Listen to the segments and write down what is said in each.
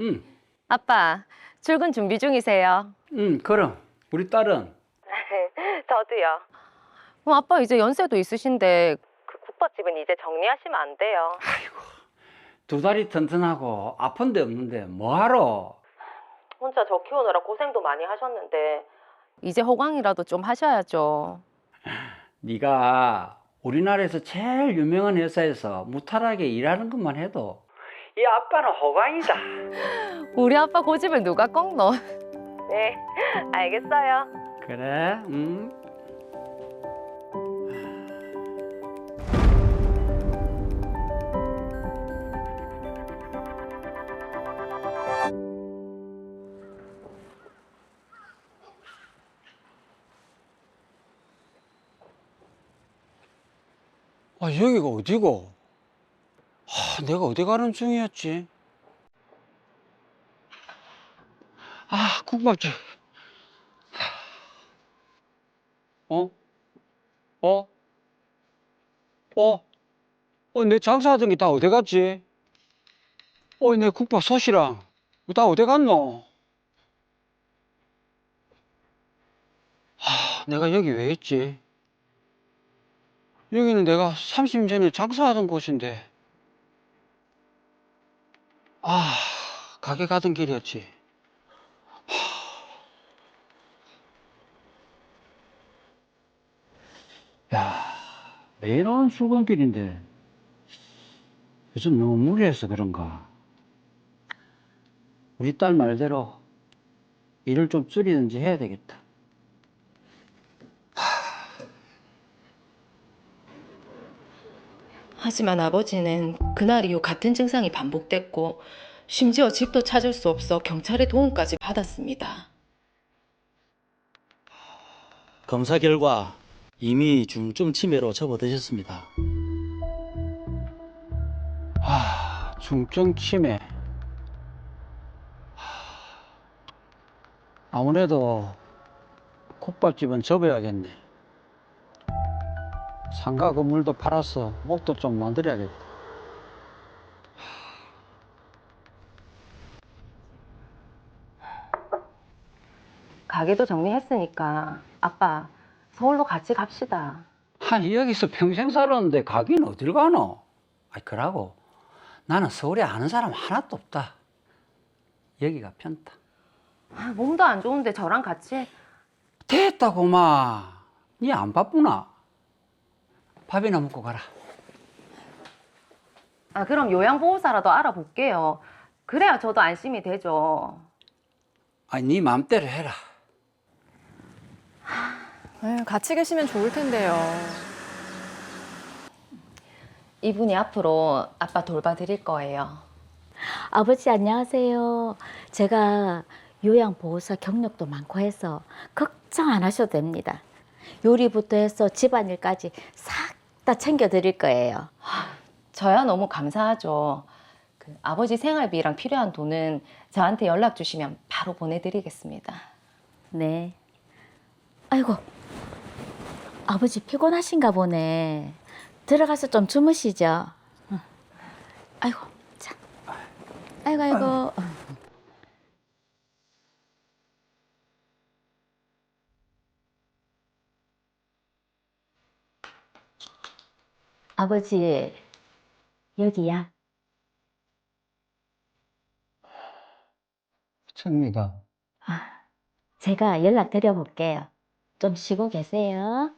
응, 아빠, 출근 준비 중이세요? 응, 그럼. 우리 딸은? 저도요. 아빠 이제 연세도 있으신데 그 국밥집은 이제 정리하시면 안 돼요. 아이고, 두 다리 튼튼하고 아픈 데 없는데 뭐하러? 혼자 저 키우느라 고생도 많이 하셨는데 이제 호강이라도 좀 하셔야죠. 네가 우리나라에서 제일 유명한 회사에서 무탈하게 일하는 것만 해도 이 아빠는 호강이다. 우리 아빠 고집을 누가 꺾노? 네, 알겠어요. 그래, 응? 아, 여기가 어디고? 내가 어디 가는 중이었지? 국밥집. 어? 어? 어? 내 장사하던 게 다 어디 갔지? 내 국밥 솥이랑 이거 다 어디 갔노? 내가 여기 왜 있지? 여기는 내가 30년 전에 장사하던 곳인데. 가게 가던 길이었지. 야, 매일 오는 출근길인데 요즘 너무 무리해서 그런가? 우리 딸 말대로 일을 좀 줄이든지 해야 되겠다. 하지만 아버지는 그날 이후 같은 증상이 반복됐고 심지어 집도 찾을 수 없어 경찰의 도움까지 받았습니다. 검사 결과 이미 중증 치매로 접어드셨습니다. 중증 치매. 아무래도 국밥집은 접어야겠네. 상가 건물도 팔아서 목도 좀 만들어야겠다. 가게도 정리했으니까 아빠 서울로 같이 갑시다. 아니, 여기서 평생 살았는데 가긴 어딜 가노? 아이, 그러고 나는 서울에 아는 사람 하나도 없다. 여기가 편다. 몸도 안 좋은데 저랑 같이. 됐다고, 마. 니 안 바쁘나? 밥이나 먹고 가라. 그럼 요양보호사라도 알아볼게요. 그래야 저도 안심이 되죠. 아니, 니 맘대로 해라. 같이 계시면 좋을 텐데요. 이분이 앞으로 아빠 돌봐드릴 거예요. 아버지 안녕하세요. 제가 요양보호사 경력도 많고 해서 걱정 안 하셔도 됩니다. 요리부터 해서 집안일까지 싹 다 챙겨드릴 거예요. 저야 너무 감사하죠. 그 아버지 생활비랑 필요한 돈은 저한테 연락 주시면 바로 보내드리겠습니다. 네. 아이고, 아버지 피곤하신가 보네. 들어가서 좀 주무시죠. 아이고, 자. 아이고. 아버지, 여기야. 청미가. 제가 연락 드려볼게요. 좀 쉬고 계세요.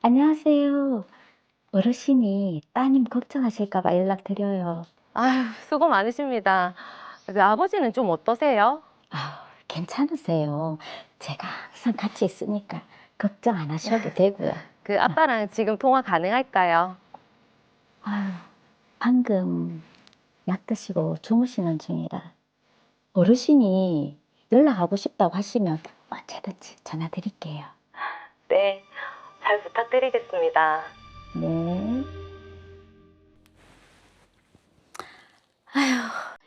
안녕하세요. 어르신이 따님 걱정하실까봐 연락드려요. 아유, 수고 많으십니다. 그 아버지는 좀 어떠세요? 괜찮으세요. 제가 항상 같이 있으니까 걱정 안 하셔도 되고요. 그 아빠랑 지금 통화 가능할까요? 아유, 방금 약 드시고 주무시는 중이라 어르신이 연락하고 싶다고 하시면 언제든지 전화 드릴게요. 네, 잘 부탁드리겠습니다. 네.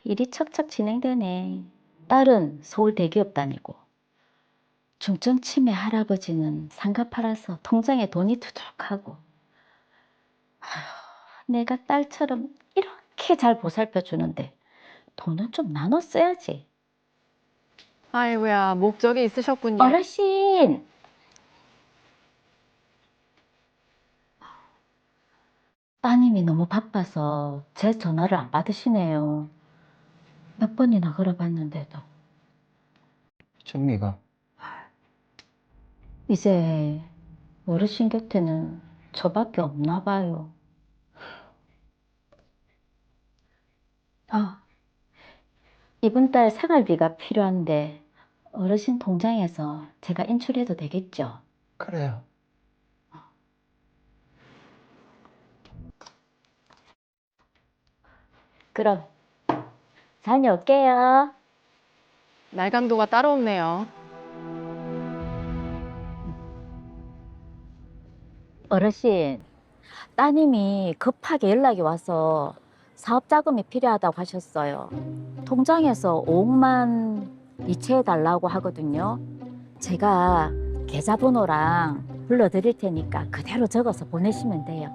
일이 척척 진행되네. 딸은 서울 대기업 다니고 중증 치매 할아버지는 상가 팔아서 통장에 돈이 두둑하고, 아휴, 내가 딸처럼 이렇게 잘 보살펴 주는데 돈은 좀 나눠 써야지. 아이고야, 목적이 있으셨군요. 어르신! 따님이 너무 바빠서 제 전화를 안 받으시네요. 몇 번이나 걸어봤는데도. 정미가 이제 어르신 곁에는 저밖에 없나 봐요. 아, 이번 달 생활비가 필요한데 어르신 통장에서 제가 인출해도 되겠죠? 그래요. 그럼 다녀올게요. 날강도가 따로 없네요. 어르신, 따님이 급하게 연락이 와서 사업 자금이 필요하다고 하셨어요. 통장에서 5억만 이체해달라고 하거든요. 제가 계좌번호랑 불러드릴 테니까 그대로 적어서 보내시면 돼요.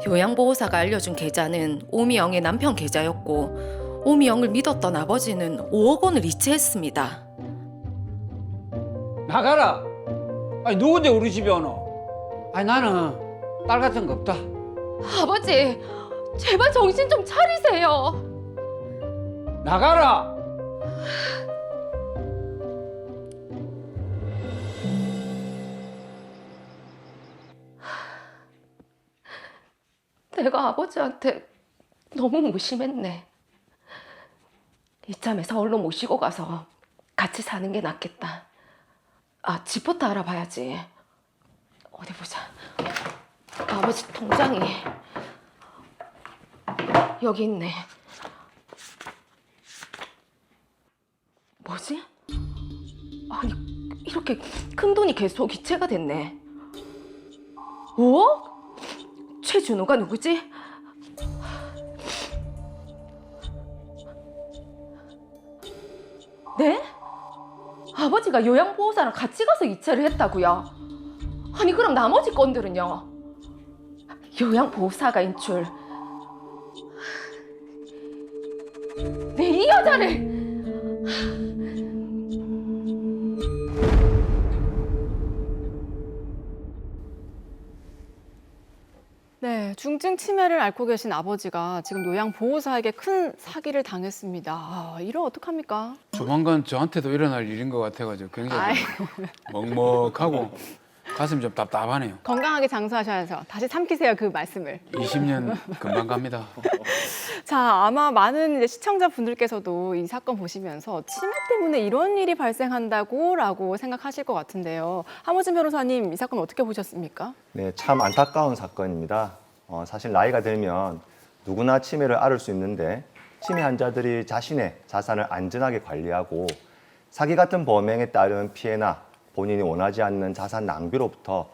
요양보호사가 알려준 계좌는 오미영의 남편 계좌였고 오미영을 믿었던 아버지는 5억 원을 이체했습니다. 나가라. 아니 누군데 우리 집에 오노? 아니 나는 딸 같은 거 없다. 아버지, 제발 정신 좀 차리세요. 나가라. 내가 아버지한테 너무 무심했네. 이참에 서울로 모시고 가서 같이 사는 게 낫겠다. 아, 집부터 알아봐야지. 어디 보자. 아버지 통장이 여기 있네. 뭐지? 아니, 이렇게 큰 돈이 계속 이체가 됐네. 5억? 최준호가 누구지? 네? 아버지가 요양보호사랑 같이 가서 이체를 했다고요? 아니 그럼 나머지 건들은요? 요양보호사가 인출. 네, 이 여자를! 네, 중증 치매를 앓고 계신 아버지가 지금 요양보호사에게 큰 사기를 당했습니다. 아, 이러면 어떡합니까? 조만간 저한테도 일어날 일인 것 같아가지고 굉장히 먹먹하고 가슴이 좀 답답하네요. 건강하게 장수하셔야죠. 다시 삼키세요, 그 말씀을. 20년 금방 갑니다. 자, 아마 많은 이제 시청자분들께서도 이 사건 보시면서 치매 때문에 이런 일이 발생한다고라고 생각하실 것 같은데요. 함호진 변호사님, 이 사건 어떻게 보셨습니까? 네, 참 안타까운 사건입니다. 사실 나이가 들면 누구나 치매를 앓을 수 있는데 치매 환자들이 자신의 자산을 안전하게 관리하고 사기 같은 범행에 따른 피해나 본인이 원하지 않는 자산 낭비로부터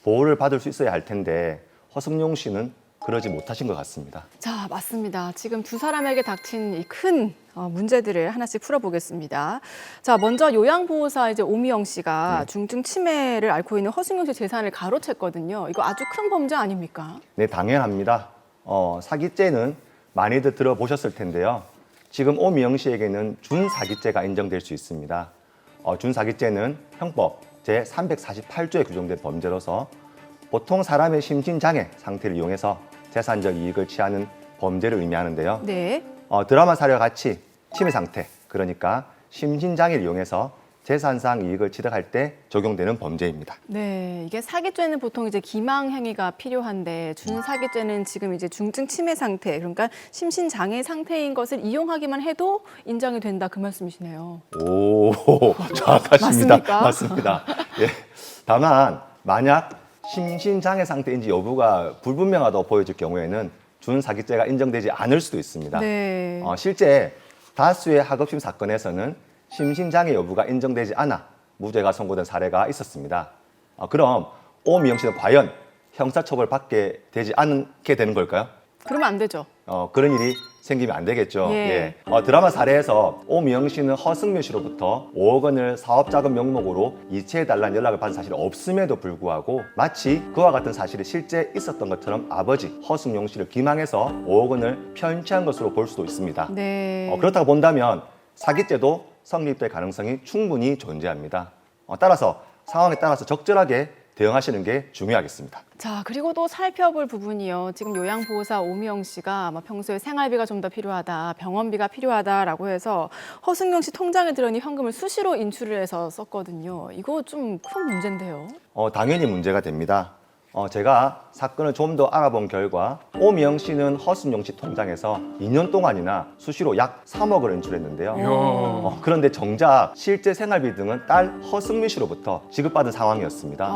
보호를 받을 수 있어야 할 텐데 허승용 씨는 그러지 못하신 것 같습니다. 자, 맞습니다. 지금 두 사람에게 닥친 이 큰 문제들을 하나씩 풀어보겠습니다. 자, 먼저 요양보호사 이제 오미영 씨가 중증 치매를 앓고 있는 허승용 씨 재산을 가로챘거든요. 이거 아주 큰 범죄 아닙니까? 네, 당연합니다. 사기죄는 많이들 들어보셨을 텐데요. 지금 오미영 씨에게는 준사기죄가 인정될 수 있습니다. 준사기죄는 형법 제348조에 규정된 범죄로서 보통 사람의 심신장애 상태를 이용해서 재산적 이익을 취하는 범죄를 의미하는데요. 네. 드라마 사례와 같이 치매 상태, 그러니까 심신장애를 이용해서 재산상 이익을 취득할 때 적용되는 범죄입니다. 네, 이게 사기죄는 보통 이제 기망 행위가 필요한데 준사기죄는 지금 이제 중증 치매 상태, 그러니까 심신장애 상태인 것을 이용하기만 해도 인정이 된다 그 말씀이시네요. 오, 정확하십니다. 맞습니까? 맞습니다. 예. 다만 만약 심신장애 상태인지 여부가 불분명하다고 보여질 경우에는 준사기죄가 인정되지 않을 수도 있습니다. 네. 실제 다수의 하급심 사건에서는 심신장애 여부가 인정되지 않아 무죄가 선고된 사례가 있었습니다. 그럼 오미영 씨는 과연 형사처벌 받게 되지 않게 되는 걸까요? 그러면 안 되죠. 그런 일이 생기면 안 되겠죠. 예. 드라마 사례에서 오미영 씨는 허승민 씨로부터 5억 원을 사업자금 명목으로 이체해달라는 연락을 받은 사실이 없음에도 불구하고 마치 그와 같은 사실이 실제 있었던 것처럼 아버지 허승용 씨를 기망해서 5억 원을 편취한 것으로 볼 수도 있습니다. 네. 그렇다고 본다면 사기죄도 성립될 가능성이 충분히 존재합니다. 따라서 상황에 따라서 적절하게 대응하시는 게 중요하겠습니다. 자, 그리고 또 살펴볼 부분이요. 지금 요양보호사 오미영 씨가 평소에 생활비가 좀 더 필요하다, 병원비가 필요하다라고 해서 허승용 씨 통장에 들어있는 현금을 수시로 인출을 해서 썼거든요. 이거 좀 큰 문제인데요. 당연히 문제가 됩니다. 제가 사건을 좀 더 알아본 결과 오미영 씨는 허승용 씨 통장에서 2년 동안이나 수시로 약 3억을 인출했는데요. 이야. 그런데 정작 실제 생활비 등은 딸 허승민 씨로부터 지급받은 상황이었습니다.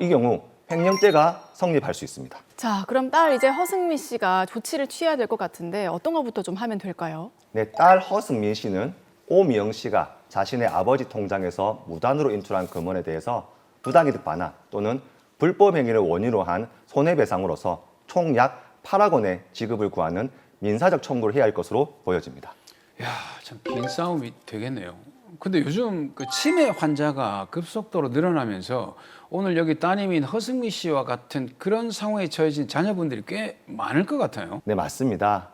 이 경우 횡령죄가 성립할 수 있습니다. 자, 그럼 딸 이제 허승민 씨가 조치를 취해야 될 것 같은데 어떤 것부터 좀 하면 될까요? 네, 딸 허승민 씨는 오미영 씨가 자신의 아버지 통장에서 무단으로 인출한 금원에 대해서 부당이득 반환 또는 불법 행위를 원인으로 한 손해배상으로서 총 약 8억 원의 지급을 구하는 민사적 청구를 해야 할 것으로 보여집니다. 야, 참 긴 싸움이 되겠네요. 근데 요즘 그 치매 환자가 급속도로 늘어나면서 오늘 여기 따님인 허승미 씨와 같은 그런 상황에 처해진 자녀분들이 꽤 많을 것 같아요. 네, 맞습니다.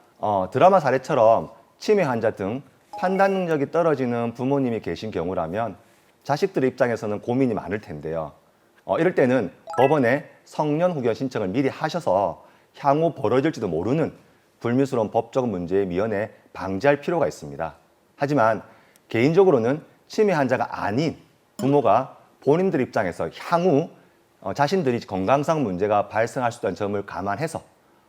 드라마 사례처럼 치매 환자 등 판단 능력이 떨어지는 부모님이 계신 경우라면 자식들의 입장에서는 고민이 많을 텐데요. 이럴 때는 법원에 성년 후견 신청을 미리 하셔서 향후 벌어질지도 모르는 불미스러운 법적 문제에 미연에 방지할 필요가 있습니다. 하지만 개인적으로는 치매 환자가 아닌 부모가 본인들 입장에서 향후 자신들이 건강상 문제가 발생할 수 있다는 점을 감안해서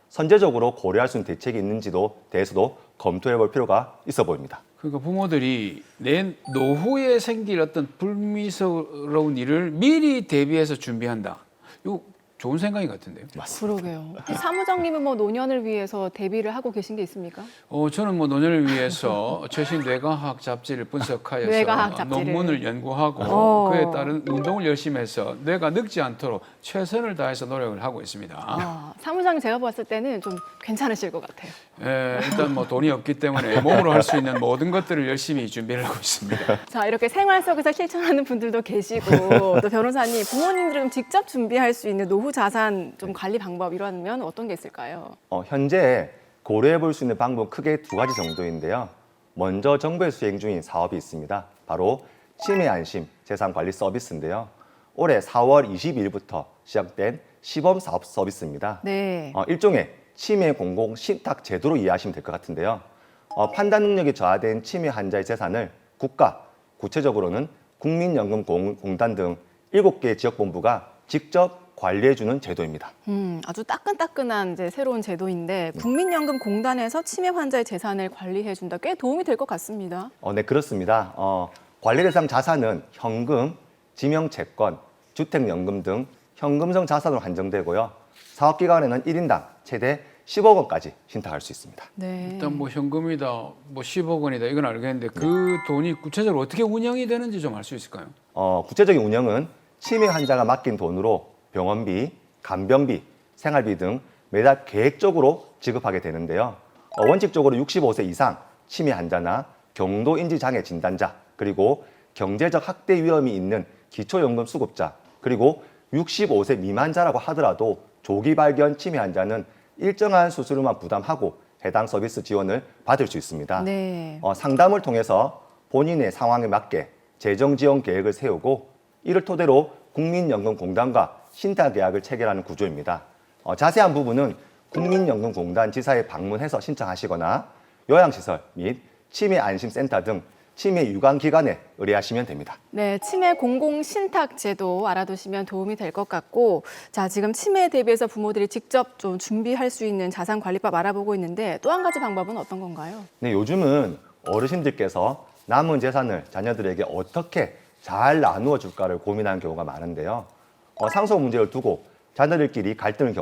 선제적으로 고려할 수 있는 대책이 있는지도 대해서도 검토해 볼 필요가 있어 보입니다. 그러니까 부모들이 내 노후에 생길 어떤 불미스러운 일을 미리 대비해서 준비한다. 이거 좋은 생각이 같은데요. 그러게요. 사무장님은 노년을 위해서 대비를 하고 계신 게 있습니까? 저는 노년을 위해서 최신 뇌과학 잡지를 분석하여서 뇌과학 잡지를. 논문을 연구하고 그에 따른 운동을 열심히 해서 뇌가 늙지 않도록 최선을 다해서 노력을 하고 있습니다. 사무장님 제가 봤을 때는 좀 괜찮으실 것 같아요. 일단 돈이 없기 때문에 몸으로 할 수 있는 모든 것들을 열심히 준비를 하고 있습니다. 자, 이렇게 생활 속에서 실천하는 분들도 계시고 또 변호사님, 부모님들은 직접 준비할 수 있는 노후 자산 좀 관리 방법 이러면 어떤 게 있을까요? 현재 고려해 볼 수 있는 방법은 크게 두 가지 정도인데요. 먼저 정부에서 수행 중인 사업이 있습니다. 바로 치매 안심 재산 관리 서비스인데요. 올해 4월 22일부터 시작된 시범 사업 서비스입니다. 네. 일종의 치매 공공 신탁 제도로 이해하시면 될 것 같은데요. 판단 능력이 저하된 치매 환자의 재산을 국가, 구체적으로는 국민연금공단 등 7개 지역본부가 직접 관리해주는 제도입니다. 아주 따끈따끈한 이제 새로운 제도인데 국민연금공단에서 치매 환자의 재산을 관리해준다. 꽤 도움이 될 것 같습니다. 네, 그렇습니다. 관리 대상 자산은 현금, 지명채권, 주택연금 등 현금성 자산으로 한정되고요. 사업기간에는 1인당 최대 10억 원까지 신탁할 수 있습니다. 네. 일단 현금이다, 10억 원이다 이건 알겠는데 그 돈이 구체적으로 어떻게 운영이 되는지 좀 알 수 있을까요? 구체적인 운영은 치매 환자가 맡긴 돈으로 병원비, 간병비, 생활비 등 매달 계획적으로 지급하게 되는데요. 원칙적으로 65세 이상 치매 환자나 경도인지장애 진단자, 그리고 경제적 학대 위험이 있는 기초연금 수급자, 그리고 65세 미만자라고 하더라도 조기 발견 치매 환자는 일정한 수수료만 부담하고 해당 서비스 지원을 받을 수 있습니다. 네. 상담을 통해서 본인의 상황에 맞게 재정 지원 계획을 세우고 이를 토대로 국민연금공단과 신탁 계약을 체결하는 구조입니다. 자세한 부분은 국민연금공단 지사에 방문해서 신청하시거나 요양시설 및 치매안심센터 등 치매 유관기관에 의뢰하시면 됩니다. 네, 치매 공공 신탁 제도 알아두시면 도움이 될 것 같고, 자, 지금 치매에 대비해서 부모들이 직접 좀 준비할 수 있는 자산 관리법 알아보고 있는데 또 한 가지 방법은 어떤 건가요? 네, 요즘은 어르신들께서 남은 재산을 자녀들에게 어떻게 잘 나누어 줄까를 고민하는 경우가 많은데요. 상속 문제를 두고 자녀들끼리 갈등의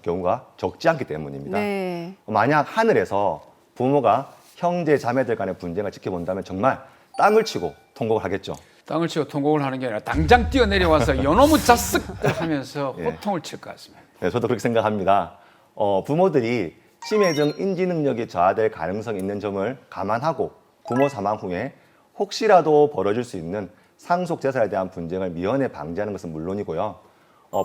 경우가 적지 않기 때문입니다. 네. 만약 하늘에서 부모가 형제 자매들 간의 분쟁을 지켜본다면 정말 땅을 치고 통곡을 하겠죠. 땅을 치고 통곡을 하는 게 아니라 당장 뛰어내려와서 요놈의 자식 하면서 호통을 칠 것 같습니다. 네, 저도 그렇게 생각합니다. 부모들이 치매 등 인지 능력이 저하될 가능성이 있는 점을 감안하고 부모 사망 후에 혹시라도 벌어질 수 있는 상속 재산에 대한 분쟁을 미연에 방지하는 것은 물론이고요.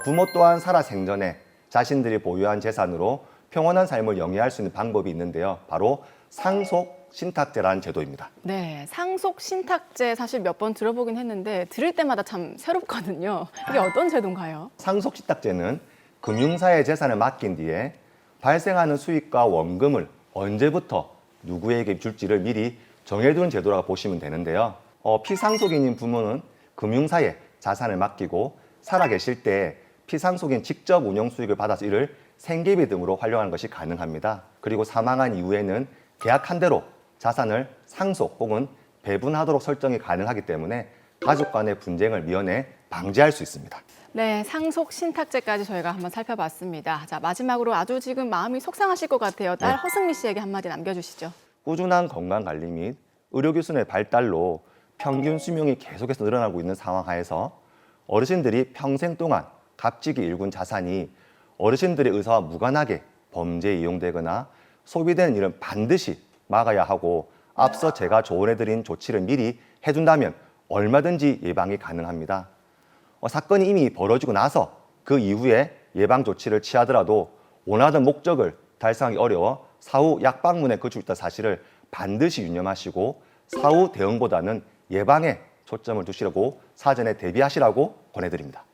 부모 또한 살아 생전에 자신들이 보유한 재산으로 평온한 삶을 영위할 수 있는 방법이 있는데요. 바로 상속 신탁제라는 제도입니다. 네, 상속 신탁제 사실 몇 번 들어보긴 했는데 들을 때마다 참 새롭거든요. 이게 어떤 제도인가요? 상속 신탁제는 금융사의 재산을 맡긴 뒤에 발생하는 수익과 원금을 언제부터 누구에게 줄지를 미리 정해두는 제도라고 보시면 되는데요. 피상속인인 부모는 금융사에 자산을 맡기고 살아계실 때 피상속인 직접 운용 수익을 받아서 이를 생계비 등으로 활용하는 것이 가능합니다. 그리고 사망한 이후에는 계약한 대로 자산을 상속 혹은 배분하도록 설정이 가능하기 때문에 가족 간의 분쟁을 미연에 방지할 수 있습니다. 네, 상속 신탁제까지 저희가 한번 살펴봤습니다. 자, 마지막으로 아주 지금 마음이 속상하실 것 같아요. 딸 허승미 씨에게 한마디 남겨주시죠. 꾸준한 건강관리 및 의료기술의 발달로 평균 수명이 계속해서 늘어나고 있는 상황 하에서 어르신들이 평생 동안 값지게 일군 자산이 어르신들의 의사와 무관하게 범죄에 이용되거나 소비되는 일은 반드시 막아야 하고 앞서 제가 조언해드린 조치를 미리 해둔다면 얼마든지 예방이 가능합니다. 사건이 이미 벌어지고 나서 그 이후에 예방 조치를 취하더라도 원하던 목적을 달성하기 어려워 사후 약방문에 거치고 있다는 사실을 반드시 유념하시고 사후 대응보다는 예방에 초점을 두시라고 사전에 대비하시라고 권해드립니다.